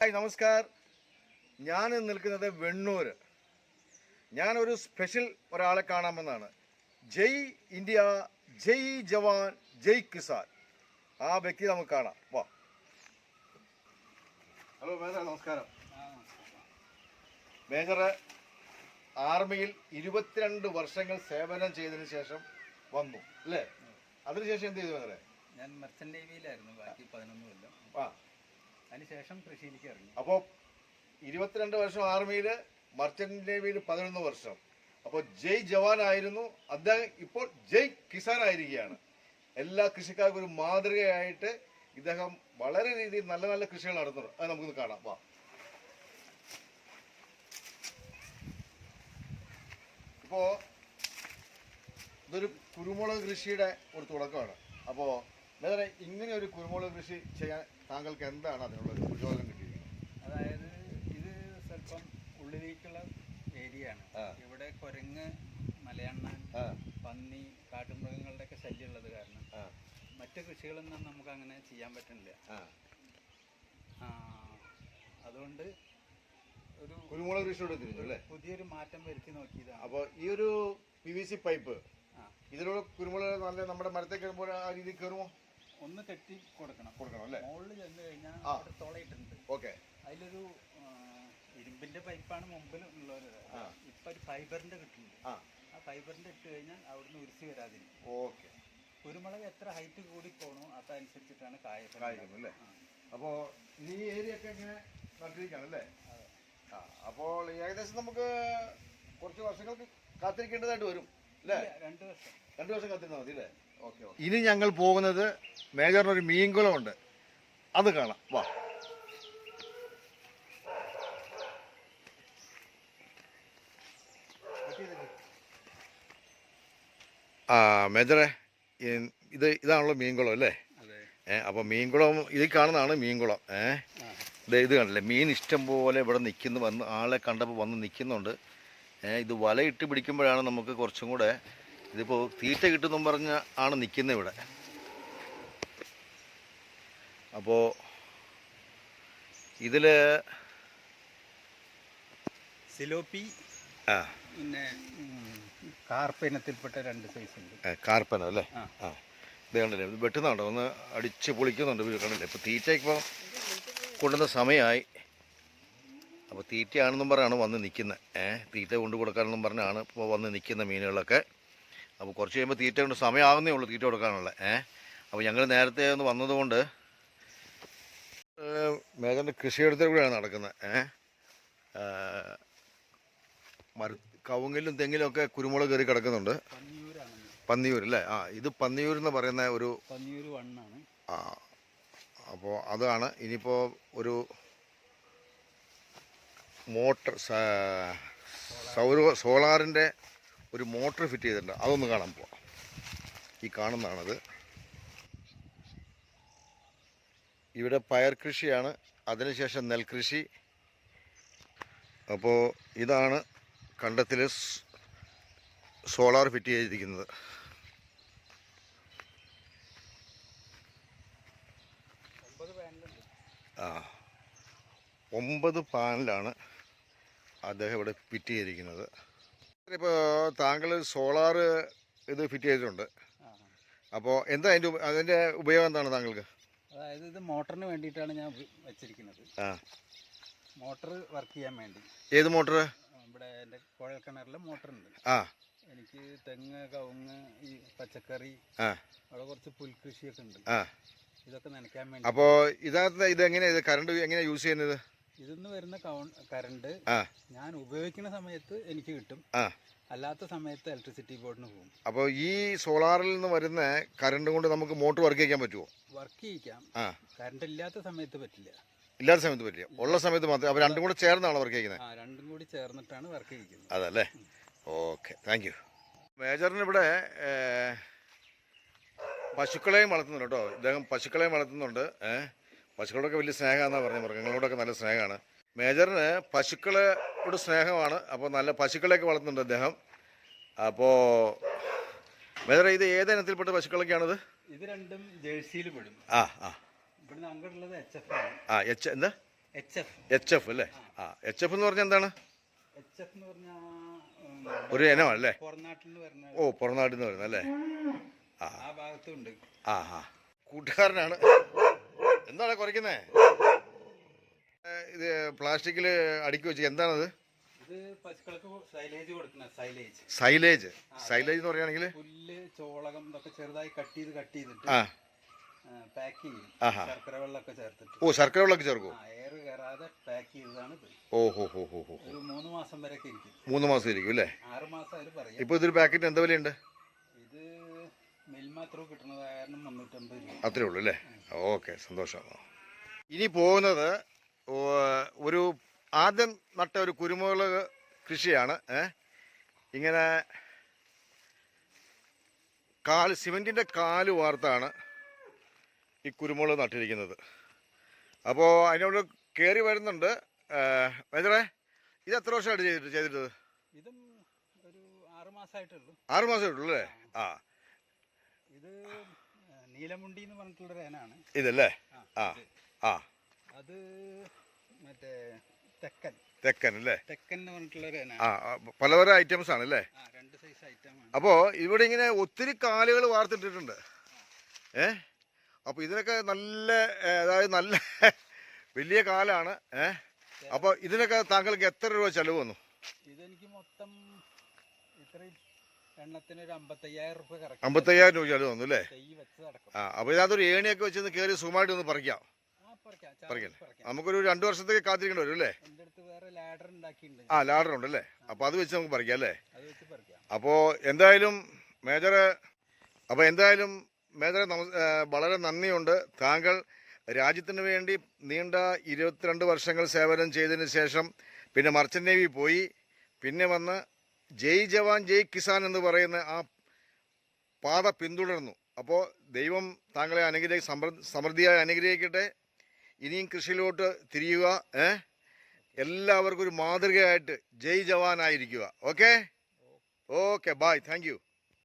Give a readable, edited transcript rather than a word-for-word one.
Hi നമസ്കാർ. ഞാൻ നിൽക്കുന്നത് വെണ്ണൂർ. ഞാനൊരു സ്പെഷ്യൽ ഒരാളെ കാണാമെന്നാണ്. ജയ് ഇന്ത്യ, ജയ് ജവാൻ, ജയ് കിസാൻ. ആ വ്യക്തി നമുക്ക് കാണാം. വാ. ഹലോ മേജർ, നമസ്കാരം. മേജർ ആർമിയിൽ 22 വർഷങ്ങൾ സേവനം ചെയ്തതിന് ശേഷം വന്നു അല്ലേ? അതിനുശേഷം എന്ത് ചെയ്തു മേജറെ? ഞാൻ മെർച്ചന്റ് നേവിയിലായിരുന്നു ബാക്കി 11 കൊല്ലം. അതിനുശേഷം കൃഷിയിലേക്ക് ഇറങ്ങി. അപ്പോൾ 22 വർഷം ആർമിയിൽ, മർച്ചന്റ് നേവിയിൽ 11 വർഷം. അപ്പോൾ ജയ് ജവാൻ ആയിരുന്നു അദ്ദേഹം. ഇപ്പോൾ ജയ് കിസാൻ ആയിരിക്കുകയാണ്. എല്ലാ കൃഷിക്കാർക്കും ഒരു മാതൃകയായിട്ട് ഇദ്ദേഹം വളരെ രീതിയിൽ നല്ല നല്ല കൃഷികൾ നടത്തുന്നു. അത് നമുക്കൊന്ന് കാണാം. വാ. ഇപ്പോൾ ഇതൊരു കുരുമുളക് കൃഷിയുടെ ഒരു തുടക്കമാണ്. അപ്പോൾ വേറെ ഇങ്ങനെ ഒരു കുരുമുളക് കൃഷി ചെയ്യാൻ താങ്കൾക്ക് എന്താണ് അതിനുള്ള പ്രചോദനം കിട്ടിയിരിക്കുന്നത്? അതായത് ഇത് സ്വല്പം ഉള്ളിലേക്കുള്ള ഏരിയ ആണ്. ഇവിടെ കുരങ്ങ്, മലയണ്ണാൻ, പന്നി, കാട്ടുമൃഗങ്ങളുടെ ഒക്കെ ശല്യം ഉള്ളത് കാരണം മറ്റു കൃഷികളൊന്നും നമുക്ക് അങ്ങനെ ചെയ്യാൻ പറ്റുന്നില്ല. അതുകൊണ്ട് ഒരു കുരുമുളക് കൃഷിയോട് തിരിഞ്ഞു അല്ലേ? പുതിയൊരു മാറ്റം വരുത്തി നോക്കിയതാണ്. അപ്പോൾ ഈ ഒരു PVC പൈപ്പ് ഇതിലൂടെ കുരുമുളക് നല്ല നമ്മുടെ മരത്തേക്ക് കയറുമ്പോൾ ആ രീതിയിൽ കയറുമോ? ഒന്ന് കെട്ടി കൊടുക്കണം അല്ലേ? മുകളിൽ ചെന്ന് കഴിഞ്ഞാൽ തുളയിട്ടുണ്ട്. ഓക്കെ. അതിലൊരു ഇരുമ്പിന്റെ പൈപ്പാണ് മുമ്പിൽ ഉള്ളത്. ഇപ്പൊ ഒരു ഫൈബറിന്റെ കിട്ടുന്നുണ്ട്. ആ ഫൈബറിന്റെ ഇട്ട് കഴിഞ്ഞാൽ അവിടുന്ന് ഉരുസി വരാതിരിക്കും. ഓക്കെ. കുരുമുളക് എത്ര ഹൈറ്റ് കൂടി പോകണോ അതനുസരിച്ചിട്ടാണ് കായ്ക്കുന്നത് അല്ലേ? അപ്പോൾ ഈ ഏരിയ ഒക്കെ ഇങ്ങനെ നട്ടിരിക്കുകയാണല്ലേ? അപ്പോൾ ഏകദേശം നമുക്ക് കുറച്ച് വർഷങ്ങൾക്ക് കാത്തിരിക്കേണ്ടതായിട്ട് വരും അല്ലേ? 2 വർഷം കാത്തിരുന്നാൽ മതി അല്ലേ? ഓക്കെ. ഇനി ഞങ്ങൾ പോകുന്നത് മേജറിനൊരു മീൻകുളമുണ്ട്, അത് കാണാം. വാ. മേജറെ, ഇതാണല്ലോ മീൻകുളം അല്ലേ? അപ്പോൾ മീൻകുളം ഇതിൽ കാണുന്നതാണ് മീൻകുളം. ഇത് കണ്ടില്ലേ, മീൻ ഇഷ്ടം പോലെ ഇവിടെ നിൽക്കുന്നു. വന്ന് ആളെ കണ്ടപ്പോൾ വന്ന് നിൽക്കുന്നുണ്ട്. ഇത് വലയിട്ട് പിടിക്കുമ്പോഴാണ് നമുക്ക് കുറച്ചും കൂടെ, ഇതിപ്പോൾ തീറ്റ കിട്ടുമെന്നും പറഞ്ഞ ആണ് നിൽക്കുന്നത് ഇവിടെ. അപ്പോൾ ഇതിൽ സിലോപ്പി, പിന്നെ കാർപ്പനത്തിൽപ്പെട്ട 2 സൈസ് ഉണ്ട്. കാർപ്പന അല്ലേ? ഇത് കണ്ടില്ലേ, ഇത് വെട്ടുന്നുണ്ടോ, ഒന്ന് അടിച്ച് പൊളിക്കുന്നുണ്ട്. കണ്ടില്ലേ, ഇപ്പോൾ തീറ്റ ഇപ്പോൾ കൊണ്ടുവന്ന സമയമായി. അപ്പോൾ തീറ്റയാണെന്നും പറഞ്ഞാണ് വന്ന് നിൽക്കുന്നത്. തീറ്റ കൊണ്ടു കൊടുക്കാനെന്നും പറഞ്ഞാണ് ഇപ്പോൾ വന്ന് നിൽക്കുന്ന മീനുകളൊക്കെ. അപ്പോൾ കുറച്ച് കഴിയുമ്പോൾ തീറ്റ കൊണ്ട് സമയമാകുന്നേ ഉള്ളൂ തീറ്റ കൊടുക്കാനുള്ള. അപ്പോൾ ഞങ്ങൾ നേരത്തെ ഒന്ന് വന്നതുകൊണ്ട് മേജറിൻ്റെ കൃഷിയിടത്തിൽ കൂടെയാണ് നടക്കുന്നത്. കവുങ്ങിലും തെങ്ങിലും ഒക്കെ കുരുമുളക് കയറി കിടക്കുന്നുണ്ട്. പന്നിയൂർ അല്ലേ? ഇത് പന്നിയൂർ എന്ന് പറയുന്ന ഒരു പന്നിയൂർ 1 ആണ്. അപ്പോൾ അതാണ്. ഇനിയിപ്പോൾ ഒരു മോട്ടർ, സോളാറിൻ്റെ ഒരു മോട്ടർ ഫിറ്റ് ചെയ്തിട്ടുണ്ട്. അതൊന്ന് കാണാൻ പോവാം. ഈ കാണുന്നതാണത്. ഇവിടെ പയർ കൃഷിയാണ്, അതിനുശേഷം നെൽകൃഷി. അപ്പോൾ ഇതാണ് കണ്ടത്തിൽ സോളാർ ഫിറ്റ് ചെയ്തിരിക്കുന്നത്. ആ 9 പാനലാണ് അദ്ദേഹം ഇവിടെ ഫിറ്റ് ചെയ്തിരിക്കുന്നത്. ഇപ്പോൾ താങ്കൾ സോളാർ ഇത് ഫിറ്റ് ചെയ്തിട്ടുണ്ട്. അപ്പോൾ എന്താ അതിൻ്റെ ഉപയോഗം എന്താണ് താങ്കൾക്ക്? അതായത് ഇത് മോട്ടറിന് വേണ്ടിയിട്ടാണ് ഞാൻ വെച്ചിരിക്കുന്നത്. മോട്ടർ വർക്ക് ചെയ്യാൻ വേണ്ടി. ഏത് മോട്ടർ? ഇവിടെ എൻ്റെ കുഴൽ കിണറിലെ മോട്ടറുണ്ട്. എനിക്ക് തെങ്ങ്, കവുങ്ങ്, ഈ പച്ചക്കറി, അവിടെ കുറച്ച് പുൽകൃഷിയൊക്കെ ഉണ്ട്. ഇതൊക്കെ നനയ്ക്കാൻ വേണ്ടി. അപ്പോൾ ഇതെങ്ങനെയാണ് കറണ്ട് എങ്ങനെയാണ് യൂസ് ചെയ്യുന്നത്? ഇതിന്ന് വരുന്ന കറണ്ട് ഞാൻ ഉപയോഗിക്കുന്ന സമയത്ത് എനിക്ക് കിട്ടും, അല്ലാത്ത സമയത്ത് ഇലക്ട്രിസിറ്റി ബോർഡിന് പോകും. അപ്പോൾ ഈ സോളാറിൽ നിന്ന് വരുന്ന കറണ്ട് കൊണ്ട് നമുക്ക് മോട്ടോർ വർക്ക് ചെയ്യാൻ പറ്റുമോ? വർക്ക് ചെയ്യിക്കാം. കറണ്ട് ഇല്ലാത്ത സമയത്ത് പറ്റില്ല. ഇല്ലാത്ത സമയത്ത് പറ്റില്ല, ഉള്ള സമയത്ത് മാത്രമേ. അപ്പോൾ രണ്ടും കൂടെ ചേർന്നാണ് വർക്ക് ചെയ്യുന്നത്? രണ്ടും കൂടി ചേർന്നിട്ടാണ് വർക്ക് ചെയ്യുന്നത്. അതല്ലേ? Okay, thank you. മേജറിന് ഇവിടെ പശുക്കളെയും വളർത്തുന്നുണ്ട് കേട്ടോ. ഇദ്ദേഹം പശുക്കളെയും വളർത്തുന്നുണ്ട്. പശുക്കളോടൊക്കെ വലിയ സ്നേഹമാണെന്നാണ് പറഞ്ഞത്. മൃഗങ്ങളോടൊക്കെ നല്ല സ്നേഹമാണ് മേജറിന്. പശുക്കളോട് സ്നേഹമാണ്. അപ്പോൾ നല്ല പശുക്കളെയൊക്കെ വളർത്തുന്നുണ്ട് അദ്ദേഹം. അപ്പോൾ മേജറെ, ഇത് ഏതിനത്തിൽപ്പെട്ട പശുക്കളൊക്കെയാണിത്? ഇത് രണ്ടും ജേഴ്സിയിൽ പെടും. ആ ഇവിടുന്ന് അങ്ങോട്ടുള്ളത് HF ആണ്. എന്താ HF HF അല്ലേ? HF എന്ന് പറഞ്ഞാൽ എന്താണ്? HF എന്ന് പറഞ്ഞാൽ ഒരു ഇനമാണല്ലേ? പുറനാട്ടിൽ നിന്ന് വരുന്ന. ഓ, പുറനാട്ടിൽ നിന്ന് വരുന്നത് അല്ലേ? ആ ഭാഗത്തുണ്ട്. കൂട്ടുകാരനാണ്. എന്താണ് കുറയ്ക്കുന്നേ? ഇത് പ്ലാസ്റ്റിക്കിൽ അടുക്കി വെച്ച് എന്താണത്? ഇത് പശുക്കൾക്ക് സൈലേജ് കൊടുക്കുന്ന സൈലേജ്. സൈലേജ് എന്ന് പറയുകയാണെങ്കിൽ പുല്ല്, ചോളകം ഇതൊക്കെ ചെറുതായി കട്ട് ചെയ്തിട്ട് പാക്ക് ചെയ്യും. ശർക്കര വെള്ളമൊക്കെ ചേർത്തിട്ട്. ഓ, ശർക്കര വെള്ളമൊക്കെ ചേർക്കും. എയർ കയറാതെ പാക്ക് ചെയ്തതാണ് ഇത്. ഓഹോ. ഒരു 3 മാസം വരെയൊക്കെ ഇരിക്കും. 3 മാസം ഇരിക്കും അല്ലേ? 6 മാസം അവർ പറയും. ഇപ്പോൾ ഇതൊരു പാക്കറ്റ് എന്താ വിലയുണ്ട്? ഇത് മിൽമ ത്രൂ കിട്ടുന്നത് കാരണം 350 രൂപ. അത്രേ ഉള്ളൂ അല്ലേ? ഓക്കെ, സന്തോഷം. ഇനി പോകുന്നത് ഒരു ആദ്യം നട്ട ഒരു കുരുമുളക് കൃഷിയാണ്. ഇങ്ങനെ സിമെൻറ്റിൻ്റെ കാല് വാർത്താണ് ഈ കുരുമുളക് നട്ടിരിക്കുന്നത്. അപ്പോൾ അതിനോട് കയറി വരുന്നുണ്ട്. മേജറേ, ഇത് എത്ര വർഷമായിട്ട് ചെയ്തിട്ടത്? ഇതും ഒരു 6 മാസമായിട്ടുള്ളൂ. 6 മാസമായിട്ടുള്ളൂ അല്ലേ? ഇത് നീലമുണ്ടി എന്ന് പറഞ്ഞിട്ടുള്ളൊരു ഏനാണ് ഇതല്ലേ? അത് മറ്റേ തെക്കൻ അല്ലേ? തെക്കൻ എന്ന് പറഞ്ഞിട്ടുള്ളൊരു ഏനാണ്. പലതരം ഐറ്റംസ് ആണ് അല്ലേ? 2 സൈസ് ഐറ്റമാണ്. അപ്പോൾ ഇവിടെ ഇങ്ങനെ ഒത്തിരി കാലുകൾ വാർത്തിട്ടിട്ടുണ്ട്. അപ്പോൾ ഇതിനൊക്കെ അതായത് നല്ല വലിയ കാലാണ്. അപ്പോൾ ഇതിനൊക്കെ താങ്കൾക്ക് എത്ര രൂപ ചെലവ് വന്നു? ഇതെനിക്ക് മൊത്തം ഇത്രയും എണ്ണത്തിന് ഒരു 55,000 രൂപ കറക്റ്റ്. 55,000 രൂപ ചെലവ് വന്നു അല്ലേ? വെച്ചതടക്കം. അപ്പോൾ ഇതിനകത്തൊരു ഏണിയൊക്കെ വെച്ച് കയറി സുഖമായിട്ട് ഒന്ന് പറിക്കാം. നമുക്കൊരു 2 വർഷത്തേക്ക് കാത്തിരിക്കേണ്ടി വരും അല്ലേ? എൻ്റെ അടുത്ത് വേറെ ലാഡർ ഉണ്ടാക്കിയിട്ടുണ്ട്. ലാഡർ ഉണ്ടല്ലേ? അപ്പോൾ അത് വെച്ച് നമുക്ക് പറിക്കാം അല്ലേ? അത് വെച്ച് പറിക്കാം. അപ്പോൾ എന്തായാലും മേജറെ വളരെ നന്ദിയുണ്ട്. താങ്കൾ രാജ്യത്തിന് വേണ്ടി നീണ്ട 22 വർഷങ്ങൾ സേവനം ചെയ്തതിന് ശേഷം പിന്നെ മർച്ചൻ്റ് നേവി പോയി, പിന്നെ വന്ന് ജയ് ജവാൻ ജയ് കിസാൻ എന്ന് പറയുന്ന ആ പാത പിന്തുടർന്നു. അപ്പോൾ ദൈവം താങ്കളെ സമൃദ്ധിയായി അനുഗ്രഹിക്കട്ടെ. ഇനിയും കൃഷിയിലോട്ട് തിരിയുക. എല്ലാവർക്കും ഒരു മാതൃകയായിട്ട് ജയ് ജവാൻ ആയിരിക്കുക. Okay, bye, thank U.